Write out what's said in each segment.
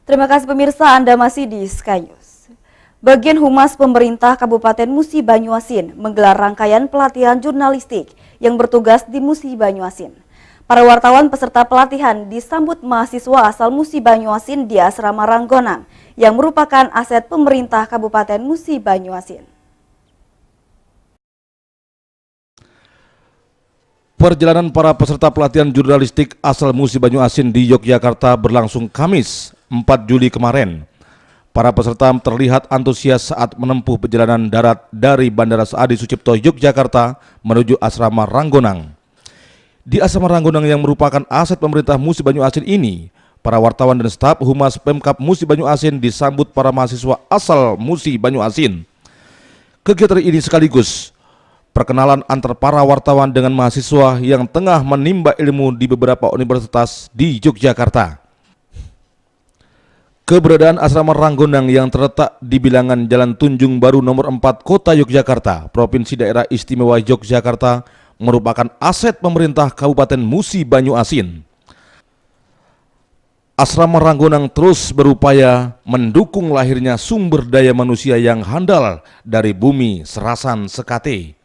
Terima kasih pemirsa, Anda masih di Sky News. Bagian Humas Pemerintah Kabupaten Musi Banyuasin menggelar rangkaian pelatihan jurnalistik yang bertugas di Musi Banyuasin. Para wartawan peserta pelatihan disambut mahasiswa asal Musi Banyuasin di Asrama Ranggonang yang merupakan aset pemerintah Kabupaten Musi Banyuasin. Perjalanan para peserta pelatihan jurnalistik asal Musi Banyuasin di Yogyakarta berlangsung Kamis 4 Juli kemarin. Para peserta terlihat antusias saat menempuh perjalanan darat dari Bandara Adi Sucipto Yogyakarta menuju Asrama Ranggonang. Di Asrama Ranggonang yang merupakan aset pemerintah Musi Banyuasin ini, para wartawan dan staf Humas Pemkab Musi Banyuasin disambut para mahasiswa asal Musi Banyuasin. Kegiatan ini sekaligus perkenalan antar para wartawan dengan mahasiswa yang tengah menimba ilmu di beberapa universitas di Yogyakarta. Keberadaan Asrama Ranggonang yang terletak di bilangan Jalan Tunjung Baru nomor 4 Kota Yogyakarta, Provinsi Daerah Istimewa Yogyakarta, merupakan aset pemerintah Kabupaten Musi Banyuasin. Asrama Ranggonang terus berupaya mendukung lahirnya sumber daya manusia yang handal dari bumi Serasan Sekate.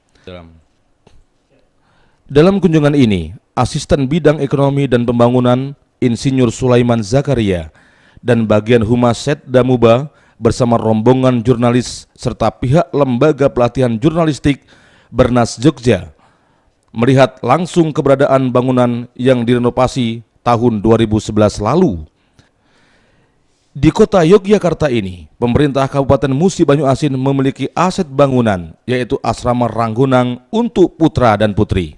Dalam kunjungan ini, Asisten Bidang Ekonomi dan Pembangunan Insinyur Sulaiman Zakaria dan bagian Humas Setda Muba bersama rombongan jurnalis serta pihak lembaga pelatihan jurnalistik Bernas Jogja melihat langsung keberadaan bangunan yang direnovasi tahun 2011 lalu. Di kota Yogyakarta ini, pemerintah Kabupaten Musi Banyuasin memiliki aset bangunan, yaitu Asrama Ranggonang untuk putra dan putri.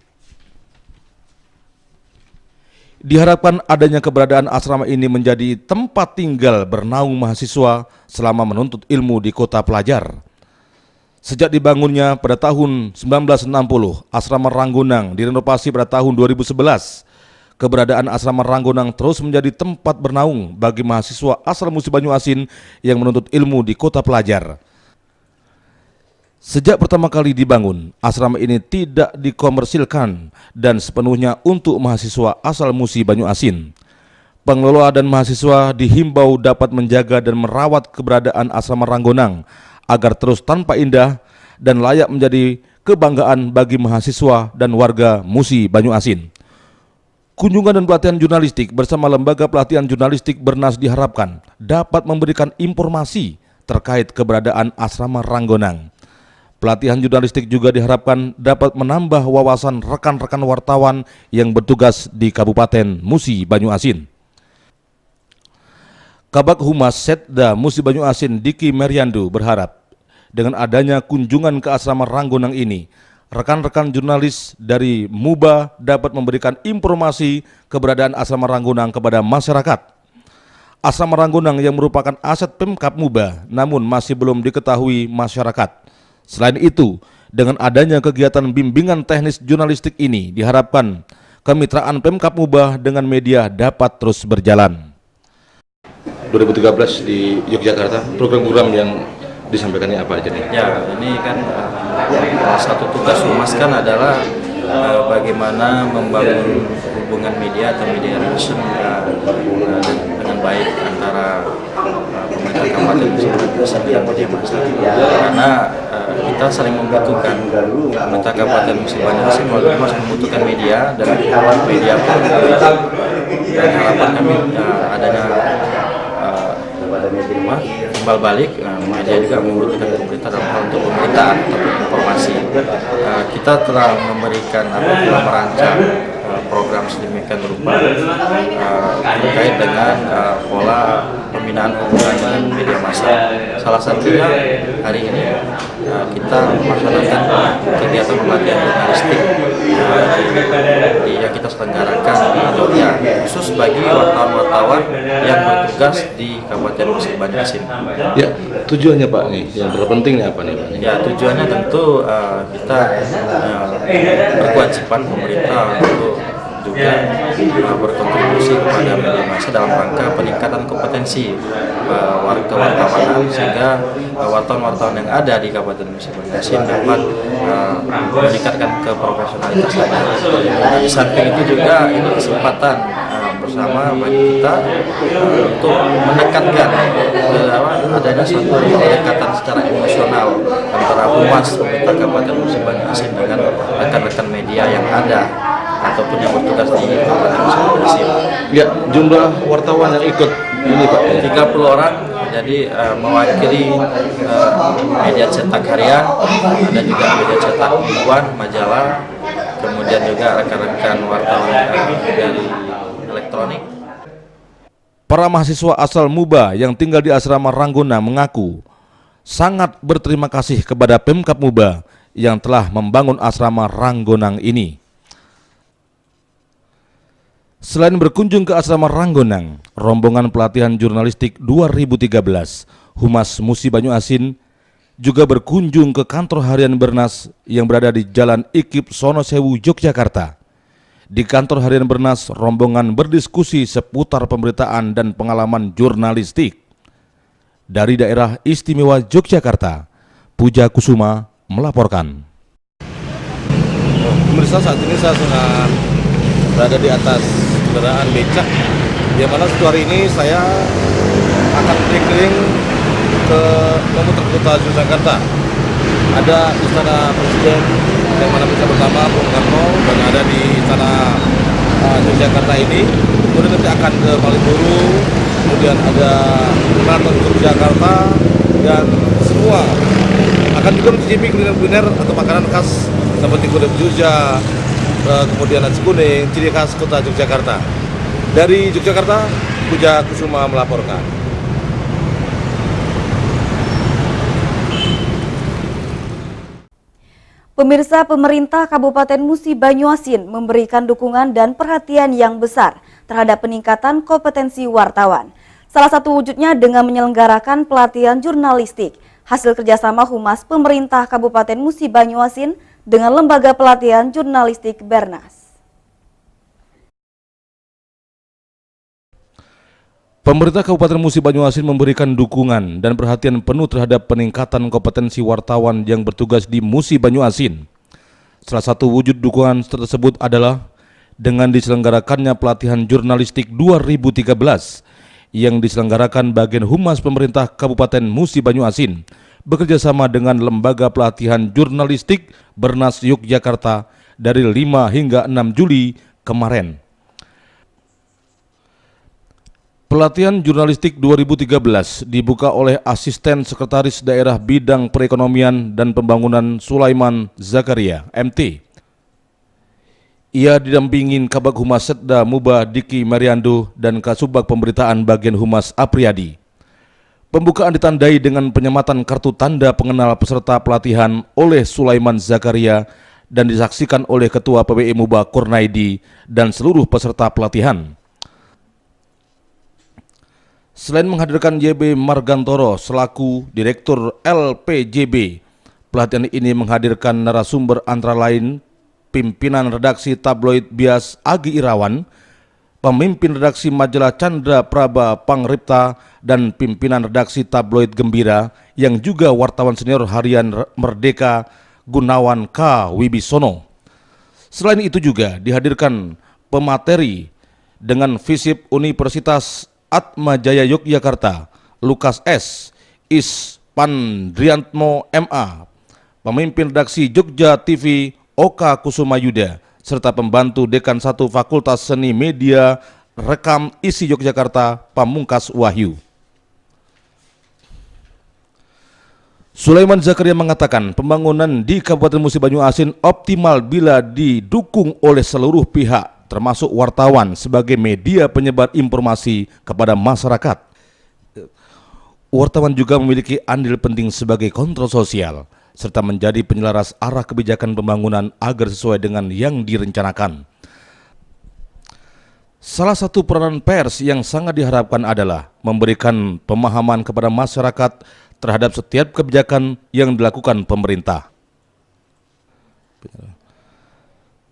Diharapkan adanya keberadaan asrama ini menjadi tempat tinggal bernaung mahasiswa selama menuntut ilmu di kota pelajar. Sejak dibangunnya pada tahun 1960, Asrama Ranggonang direnovasi pada tahun 2011. Keberadaan Asrama Ranggonang terus menjadi tempat bernaung bagi mahasiswa asal Musi Banyuasin yang menuntut ilmu di kota pelajar. Sejak pertama kali dibangun, asrama ini tidak dikomersilkan dan sepenuhnya untuk mahasiswa asal Musi Banyuasin. Pengelola dan mahasiswa dihimbau dapat menjaga dan merawat keberadaan Asrama Ranggonang agar terus tanpa indah dan layak menjadi kebanggaan bagi mahasiswa dan warga Musi Banyuasin. Kunjungan dan pelatihan jurnalistik bersama Lembaga Pelatihan Jurnalistik Bernas diharapkan dapat memberikan informasi terkait keberadaan Asrama Ranggonang. Pelatihan jurnalistik juga diharapkan dapat menambah wawasan rekan-rekan wartawan yang bertugas di Kabupaten Musi Banyuasin. Kabag Humas Setda Musi Banyuasin Diki Meriandu berharap dengan adanya kunjungan ke Asrama Ranggonang ini, rekan-rekan jurnalis dari Muba dapat memberikan informasi keberadaan Asrama Ranggonang kepada masyarakat. Asrama Ranggonang yang merupakan aset Pemkab Muba namun masih belum diketahui masyarakat. Selain itu, dengan adanya kegiatan bimbingan teknis jurnalistik ini diharapkan kemitraan Pemkab Muba dengan media dapat terus berjalan. 2013 di Yogyakarta, program-program yang disampaikannya apa aja nih? Ya, ini kan satu tugas Humas kan adalah bagaimana membangun hubungan media atau media relation dengan baik antara pemerintah kabupaten dan media massa. Karena kita saling membutuhkan, pemerintah kabupaten Musi Banyuasin masih membutuhkan media dan media pun dan harapan kami adanya timbal balik, media juga membutuhkan pemerintah dalam hal untuk pemberitaan atau informasi. Kita telah memberikan telah merancang program sedemikian rupa terkait dengan pola pembinaan hubungan dengan media massa. Salah satunya hari ini kita melaksanakan kegiatan pelatihan jurnalistik yang kita selenggarakan di Jogja khusus bagi wartawan-wartawan yang bertugas di Kabupaten Musi Banyuasin. Ya, tujuannya Pak nih, yang terpenting nih apa nih Pak? Ya, tujuannya tentu kita berkewajiban pemerintah untuk juga berkontribusi kepada media massa dalam rangka peningkatan kompetensi wartawan sehingga wartawan-wartawan yang ada di Kabupaten Musi Banyuasin dapat meningkatkan keprofesionalitasannya. Di samping itu juga ini kesempatan bersama bagi kita untuk menekankan adanya satu pendekatan secara emosional antara Humas Pemerintah Kabupaten Musi Banyuasin dengan rekan-rekan media yang ada ataupun yang bertugas di Kabupaten Musi Banyuasin. Ya, jumlah wartawan yang ikut ini Pak. 30 orang, jadi mewakili media cetak harian, ada juga media cetak mingguan, majalah, kemudian juga rekan-rekan wartawan dari elektronik. Para mahasiswa asal Muba yang tinggal di asrama Rangguna mengaku sangat berterima kasih kepada Pemkab Muba yang telah membangun asrama Ranggonang ini. Selain berkunjung ke asrama Ranggonang, rombongan pelatihan jurnalistik 2013 Humas Musi Banyuasin juga berkunjung ke kantor harian Bernas yang berada di Jalan Ikip Sonosewu, Yogyakarta. Di kantor harian Bernas, rombongan berdiskusi seputar pemberitaan dan pengalaman jurnalistik. Dari daerah istimewa Yogyakarta, Puja Kusuma melaporkan. Pemirsa, saat ini saya sedang berada di atas kendaraan becak, yang mana satu hari ini saya akan keliling ke memutar kota Yogyakarta. Ada Istana Presiden yang mana bisa bersama Bung Karno dan ada di Istana Yogyakarta ini. Kemudian nanti akan ke Malioboro, kemudian ada Keraton Yogyakarta, dan semua akan juga mencicipi kuliner-kuliner atau makanan khas seperti gudeg Jogja, kemudian nasi kuning, ciri khas kota Yogyakarta. Dari Yogyakarta, Puja Kusuma melaporkan. Pemirsa, pemerintah Kabupaten Musi Banyuasin memberikan dukungan dan perhatian yang besar terhadap peningkatan kompetensi wartawan. Salah satu wujudnya dengan menyelenggarakan pelatihan jurnalistik, hasil kerjasama Humas Pemerintah Kabupaten Musi Banyuasin dengan Lembaga Pelatihan Jurnalistik Bernas. Pemerintah Kabupaten Musi Banyuasin memberikan dukungan dan perhatian penuh terhadap peningkatan kompetensi wartawan yang bertugas di Musi Banyuasin. Salah satu wujud dukungan tersebut adalah dengan diselenggarakannya pelatihan jurnalistik 2013 yang diselenggarakan bagian Humas Pemerintah Kabupaten Musi Banyuasin bekerjasama dengan Lembaga Pelatihan Jurnalistik Bernas Yogyakarta dari 5 hingga 6 Juli kemarin. Pelatihan jurnalistik 2013 dibuka oleh Asisten Sekretaris Daerah Bidang Perekonomian dan Pembangunan Sulaiman Zakaria, MT. Ia didampingin Kabag Humas Setda Muba Diki Mariando dan Kasubag Pemberitaan Bagian Humas Apriyadi. Pembukaan ditandai dengan penyematan kartu tanda pengenal peserta pelatihan oleh Sulaiman Zakaria dan disaksikan oleh Ketua PBI Muba Kurnaidi dan seluruh peserta pelatihan. Selain menghadirkan YB Margantoro selaku Direktur LPJB, pelatihan ini menghadirkan narasumber antara lain pimpinan redaksi tabloid Bias Agi Irawan, pemimpin redaksi majalah Chandra Praba Pangripta, dan pimpinan redaksi tabloid Gembira yang juga wartawan senior harian Merdeka Gunawan K. Wibisono. Selain itu juga dihadirkan pemateri dengan Visip Universitas Atmajaya Yogyakarta, Lukas S. Ispandriantmo MA, pemimpin redaksi Jogja TV Oka Kusuma Yuda, serta pembantu Dekan 1 Fakultas Seni Media Rekam Isi Yogyakarta Pamungkas Wahyu. Sulaiman Zakaria mengatakan pembangunan di Kabupaten Musi Banyuasin optimal bila didukung oleh seluruh pihak, termasuk wartawan sebagai media penyebar informasi kepada masyarakat. Wartawan juga memiliki andil penting sebagai kontrol sosial, serta menjadi penyelaras arah kebijakan pembangunan agar sesuai dengan yang direncanakan. Salah satu peranan pers yang sangat diharapkan adalah memberikan pemahaman kepada masyarakat terhadap setiap kebijakan yang dilakukan pemerintah.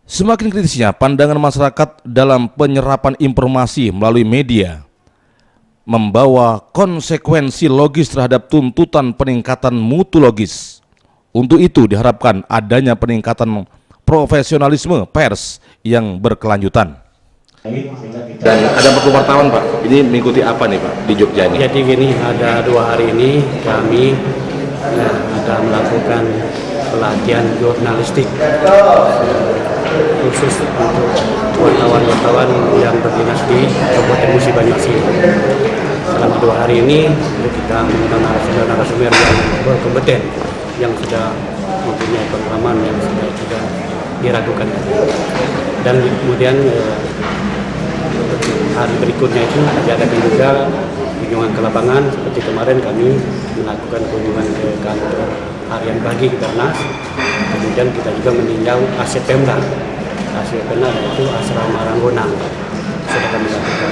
Semakin kritisnya pandangan masyarakat dalam penyerapan informasi melalui media membawa konsekuensi logis terhadap tuntutan peningkatan mutu logis. Untuk itu diharapkan adanya peningkatan profesionalisme pers yang berkelanjutan. Dan ada perlu wartawan Pak, ini mengikuti apa nih Pak di Jogja ini? Jadi gini, ada 2 hari ini kami akan melakukan pelatihan jurnalistik khusus untuk wartawan-wartawan yang berdinas di Kabupaten Musi Banyuasin. Selama 2 hari ini kita menggunakan narasumber yang berkompeten, yang sudah mempunyai pengalaman, yang sudah tidak diragukan. Dan kemudian hari berikutnya itu diadakan juga kunjungan ke lapangan. Seperti kemarin kami melakukan kunjungan ke kantor harian pagi Bernas. Kemudian kita juga meninjau aset Pemda. Aset Pemda itu asrama Ranggonang. Sudah kami lakukan.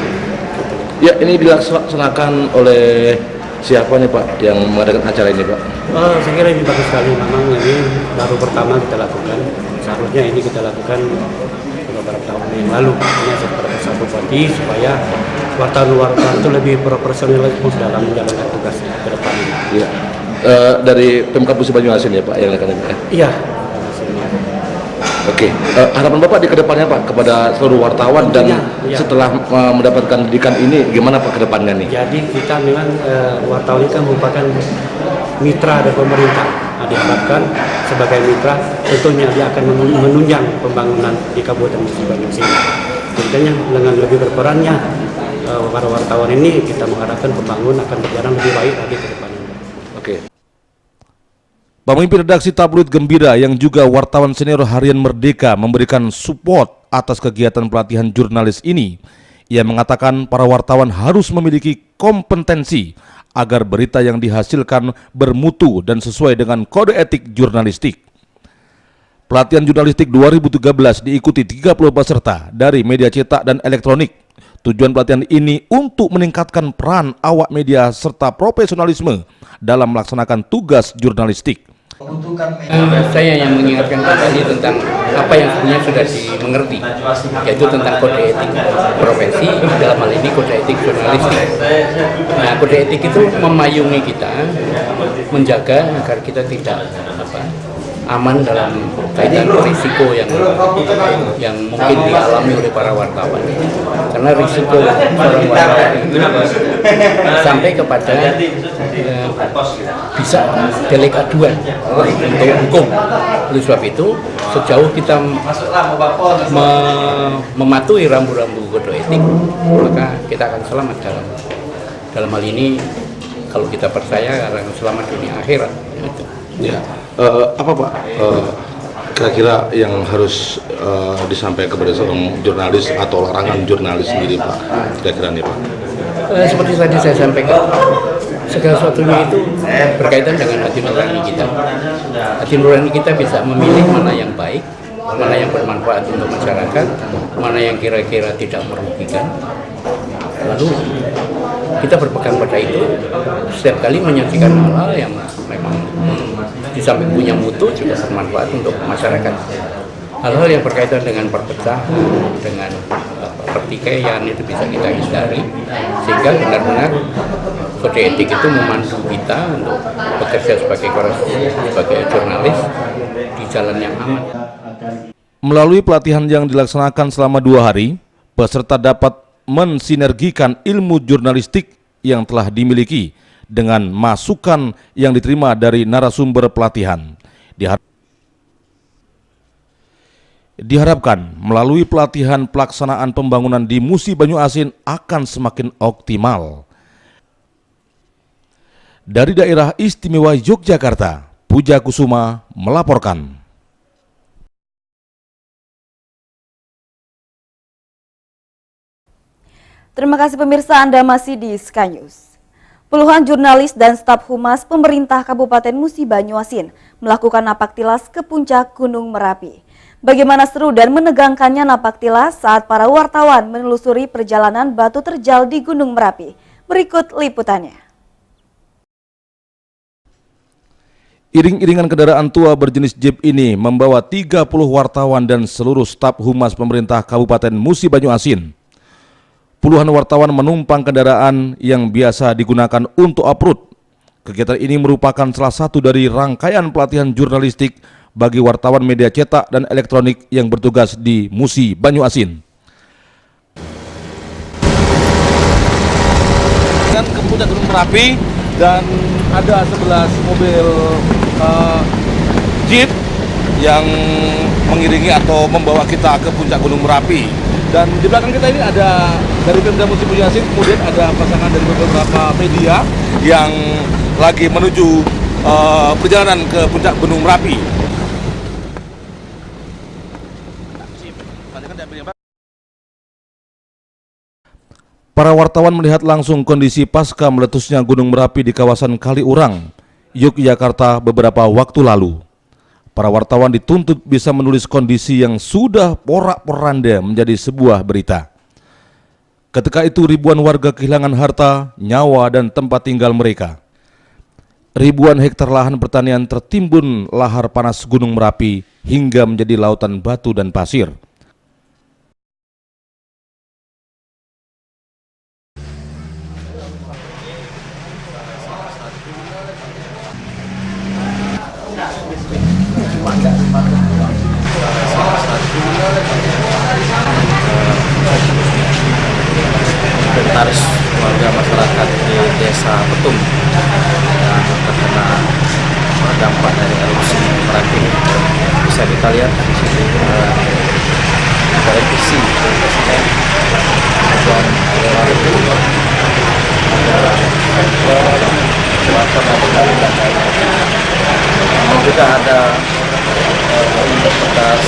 Ya, ini dilaksanakan oleh siapa nih Pak yang mengadakan acara ini Pak? Saya kira ini bagus sekali. Memang ini baru pertama kita lakukan. Seharusnya ini kita lakukan beberapa tahun yang lalu. Ini seperti satu bupati supaya wartawan-wartawan itu lebih profesionalisme dalam menjalankan tugas ke depan. Iya. Dari Pemkab Musi Banyuasin ya Pak yang akan ini? Iya. Oke. Harapan Bapak di kedepannya Pak kepada seluruh wartawan dan Iya. setelah mendapatkan pendidikan ini gimana Pak kedepannya nih? Jadi kita memang wartawan ini kan merupakan mitra dari pemerintah. Diharapkan sebagai mitra tentunya dia akan menunjang pembangunan di Kabupaten Musi Banyuasin. Tentunya dengan lebih berperannya para wartawan ini kita mengharapkan pembangunan akan berjalan lebih baik lagi ke depannya. Oke. Pemimpin redaksi tabloid Gembira yang juga wartawan senior harian Merdeka memberikan support atas kegiatan pelatihan jurnalis ini. Ia mengatakan para wartawan harus memiliki kompetensi agar berita yang dihasilkan bermutu dan sesuai dengan kode etik jurnalistik. Pelatihan jurnalistik 2013 diikuti 30 peserta dari media cetak dan elektronik. Tujuan pelatihan ini untuk meningkatkan peran awak media serta profesionalisme dalam melaksanakan tugas jurnalistik. Saya yang mengingatkan tadi tentang apa yang sebenarnya sudah dimengerti, yaitu tentang kode etik profesi, dalam hal ini kode etik jurnalistik. Nah, kode etik itu memayungi kita, menjaga agar kita tidak aman dalam kaitan risiko yang mungkin dialami oleh para wartawan. Karena risiko seorang wartawan itu sampai kepada bisa delik aduan untuk hukum. Oleh sebab itu, sejauh kita mematuhi rambu-rambu kode etik, maka kita akan selamat dalam hal ini. Kalau kita percaya, akan selamat dunia akhirat. Gitu. Ya. Apa Pak kira-kira yang harus disampaikan kepada seorang jurnalis atau larangan jurnalis sendiri Pak kira-kira nih Pak? Seperti tadi saya sampaikan, segala sesuatunya itu berkaitan dengan hati nurani kita. Hati nurani kita bisa memilih mana yang baik, mana yang bermanfaat untuk masyarakat, mana yang kira-kira tidak merugikan. Lalu kita berpegang pada itu, setiap kali menyajikan hal-hal yang memang di samping punya mutu juga bermanfaat untuk masyarakat. Hal-hal yang berkaitan dengan perpecahan, dengan pertikaian itu bisa kita hindari, sehingga benar-benar kode etik itu memandu kita untuk bekerja sebagai jurnalis di jalan yang aman. Melalui pelatihan yang dilaksanakan selama 2 hari, peserta dapat mensinergikan ilmu jurnalistik yang telah dimiliki dengan masukan yang diterima dari narasumber pelatihan. Diharapkan melalui pelatihan pelaksanaan pembangunan di Musi Banyuasin akan semakin optimal. Dari daerah istimewa Yogyakarta, Puja Kusuma melaporkan. Terima kasih pemirsa, Anda masih di Sky News. Puluhan jurnalis dan staf humas pemerintah Kabupaten Musi Banyuasin melakukan napak tilas ke puncak Gunung Merapi. Bagaimana seru dan menegangkannya napak tilas saat para wartawan menelusuri perjalanan batu terjal di Gunung Merapi. Berikut liputannya. Iring-iringan kendaraan tua berjenis Jeep ini membawa 30 wartawan dan seluruh staf humas pemerintah Kabupaten Musi Banyuasin. Puluhan wartawan menumpang kendaraan yang biasa digunakan untuk off-road. Kegiatan ini merupakan salah satu dari rangkaian pelatihan jurnalistik bagi wartawan media cetak dan elektronik yang bertugas di Musi Banyuasin. perjalanan ke puncak Gunung Merapi dan ada 11 mobil jeep yang mengiringi atau membawa kita ke puncak Gunung Merapi. Dan di belakang kita ini ada dari Pemda Musi Banyuasin, kemudian ada pasangan dari beberapa media yang lagi menuju perjalanan ke puncak Gunung Merapi. Para wartawan melihat langsung kondisi pasca meletusnya Gunung Merapi di kawasan Kaliurang, Yogyakarta beberapa waktu lalu. Para wartawan dituntut bisa menulis kondisi yang sudah porak-poranda menjadi sebuah berita. Ketika itu ribuan warga kehilangan harta, nyawa, dan tempat tinggal mereka. Ribuan hektar lahan pertanian tertimbun lahar panas Gunung Merapi hingga menjadi lautan batu dan pasir. Inventaris warga masyarakat di Desa Petung yang terkena dampak dari erupsi Merapi. Bisa kita lihat di sini televisi dan juga ada bekas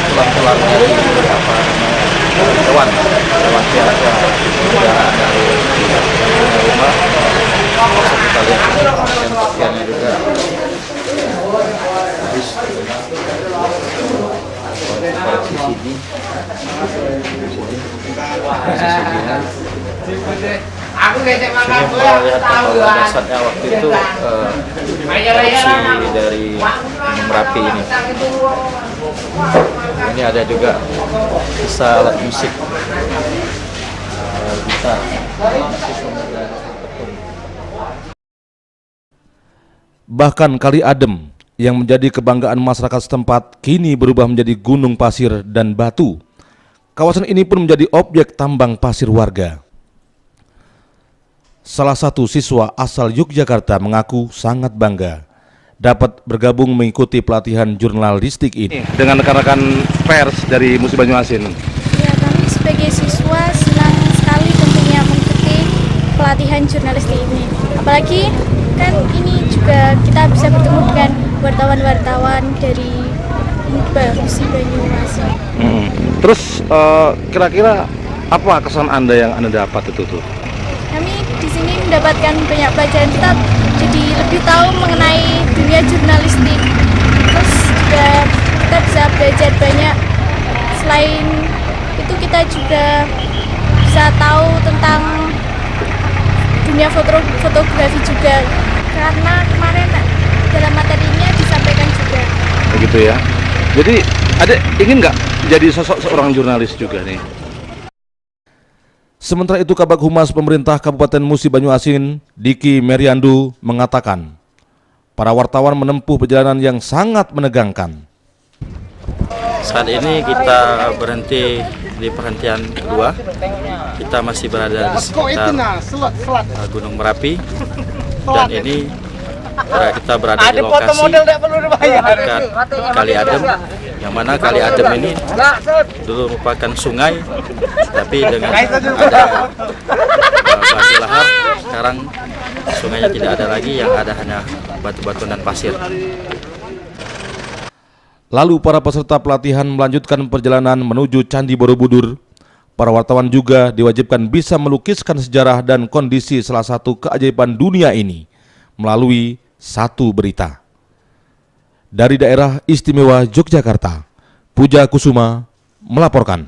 tulang-tulang dari hewan piaraan dari rumah. Bisa kita lihat dan pakaiannya juga habis. Sisi aku gesek makan bola tahu dasarnya waktu itu erupsi dari Merapi ini. Ini ada juga bisa alat musik gitar. Bahkan Kali Adem yang menjadi kebanggaan masyarakat setempat kini berubah menjadi gunung pasir dan batu. Kawasan ini pun menjadi objek tambang pasir warga. Salah satu siswa asal Yogyakarta mengaku sangat bangga dapat bergabung mengikuti pelatihan jurnalistik ini dengan rekan-rekan pers dari Musi Banyuasin. Ya, kami sebagai siswa senang sekali tentunya mengikuti pelatihan jurnalistik ini. Apalagi kan ini juga kita bisa bertemu dengan wartawan-wartawan dari Musi Banyuasin. Terus kira-kira apa kesan Anda yang Anda dapat itu tuh? Kami di sini mendapatkan banyak pelajaran, kita jadi lebih tahu mengenai dunia jurnalistik. Terus juga kita bisa belajar banyak. Selain itu kita juga bisa tahu tentang dunia fotografi juga. Karena kemarin dalam materinya disampaikan juga. Begitu ya. Jadi Adek ingin nggak jadi sosok seorang jurnalis juga nih? Sementara itu Kabag Humas Pemerintah Kabupaten Musi Banyuasin, Diki Meriandu, mengatakan para wartawan menempuh perjalanan yang sangat menegangkan. Saat ini kita berhenti di perhentian kedua. Kita masih berada di sekitar Gunung Merapi dan ini kita berada di lokasi dekat Kali Adem, yang mana Kali Adem ini dulu merupakan sungai, tapi dengan ada banjir lahar sekarang sungainya tidak ada lagi, yang ada hanya batu-batu dan pasir. Lalu para peserta pelatihan melanjutkan perjalanan menuju Candi Borobudur. Para wartawan juga diwajibkan bisa melukiskan sejarah dan kondisi salah satu keajaiban dunia ini melalui satu berita. Dari daerah istimewa Yogyakarta, Puja Kusuma melaporkan.